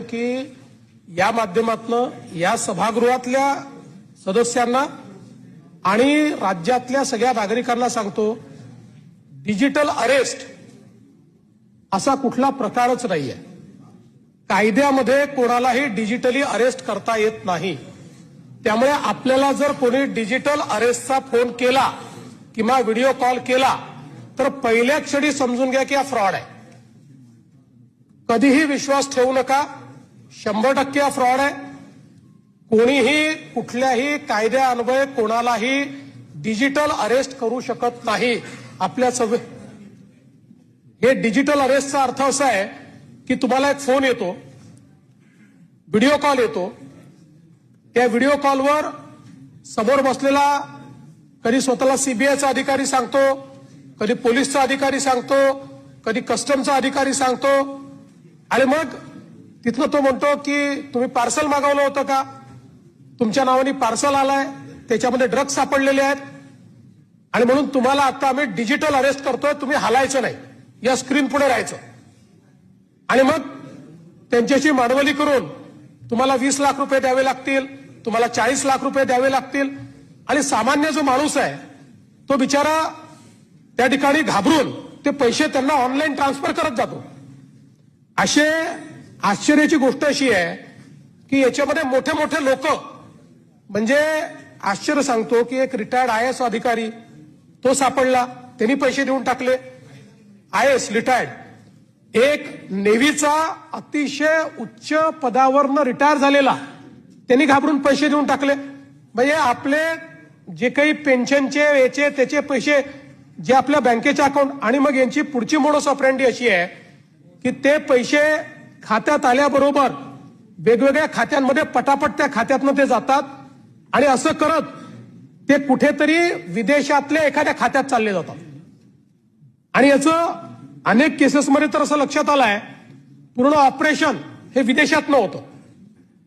की या माध्यमातून या सभागृहातल्या सदस्यांना आणि राज्यातल्या सगळ्या नागरिकांना सांगतो, डिजिटल अरेस्ट असा कुठला प्रकारच नाहीये. कायद्यामध्ये कोणालाही डिजिटली अरेस्ट करता येत नाही. त्यामुळे आपल्याला जर कोणी डिजिटल अरेस्टचा फोन केला किंवा व्हिडिओ कॉल केला तर पहिल्या क्षणी समजून घ्या की हा फ्रॉड आहे. कधीही विश्वास ठेवू नका. 100% हा फ्रॉड आहे. कोणीही कुठल्याही कायद्यान्वये कोणालाही डिजिटल अरेस्ट करू शकत नाही. आपल्या हे डिजिटल अरेस्टचा अर्थ असा आहे की तुम्हाला एक फोन येतो, व्हिडिओ कॉल येतो. त्या व्हिडिओ कॉलवर समोर बसलेला कधी स्वतःला सीबीआयचा अधिकारी सांगतो, कधी पोलीसचा अधिकारी सांगतो, कधी कस्टमचा अधिकारी सांगतो आणि मग तिथनं तो म्हणतो की तुम्ही पार्सल मागवलं होतं का, तुमच्या नावाने पार्सल आलाय, त्याच्यामध्ये ड्रग्ज सापडलेले आहेत आणि म्हणून तुम्हाला आता आम्ही डिजिटल अरेस्ट करतोय, तुम्ही हलायचं नाही, या स्क्रीन पुढे राहायचं. आणि मग त्यांच्याशी मांडवली करून तुम्हाला 20 लाख रुपये द्यावे लागतील, तुम्हाला 40 लाख रुपये द्यावे लागतील. आणि सामान्य जो माणूस आहे तो बिचारा त्या ठिकाणी घाबरून ते पैसे त्यांना ऑनलाईन ट्रान्सफर करत जातो. असे आश्चर्याची गोष्ट अशी आहे की याच्यामध्ये मोठे मोठे लोक, म्हणजे आश्चर्य सांगतो की एक रिटायर्ड IAS अधिकारी तो सापडला, त्यांनी पैसे देऊन टाकले. IAS रिटायर्ड, एक नेव्हीचा अतिशय उच्च पदावरनं रिटायर झालेला, त्यांनी घाबरून पैसे देऊन टाकले. म्हणजे आपले जे काही पेन्शनचे याचे त्याचे पैसे जे आपल्या बँकेच्या अकाउंट, आणि मग यांची पुढची मोडस ऑपरेंडी अशी आहे की ते पैसे खात्यात आल्याबरोबर वेगवेगळ्या खात्यांमध्ये पटापट त्या खात्यातनं ते जातात आणि असं करत ते कुठेतरी विदेशातल्या एखाद्या खात्यात चालले जातात. आणि याचं अनेक केसेसमध्ये तर असं लक्षात आलंय पूर्ण ऑपरेशन हे विदेशात नव्हतं.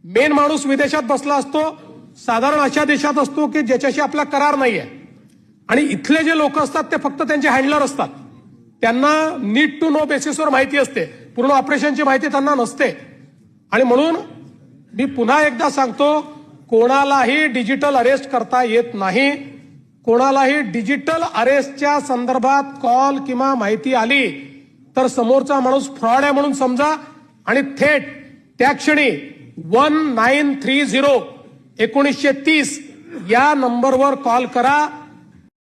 मेन माणूस विदेशात बसला असतो, साधारण अशा देशात असतो की ज्याच्याशी आपला करार नाहीये, आणि इथले जे लोक असतात ते फक्त त्यांचे हँडलर असतात. त्यांना नीड टू नो बेसिसवर माहिती असते, पूर्ण ऑपरेशनची माहिती त्यांना नसते. आणि म्हणून मी पुन्हा एकदा सांगतो, कोणालाही डिजिटल अरेस्ट करता येत नाही. कोणालाही डिजिटल अरेस्टच्या संदर्भात कॉल किंवा माहिती आली तर समोरचा माणूस फ्रॉड आहे म्हणून समजा आणि थेट त्या क्षणी 1930 1930 या नंबरवर कॉल करा.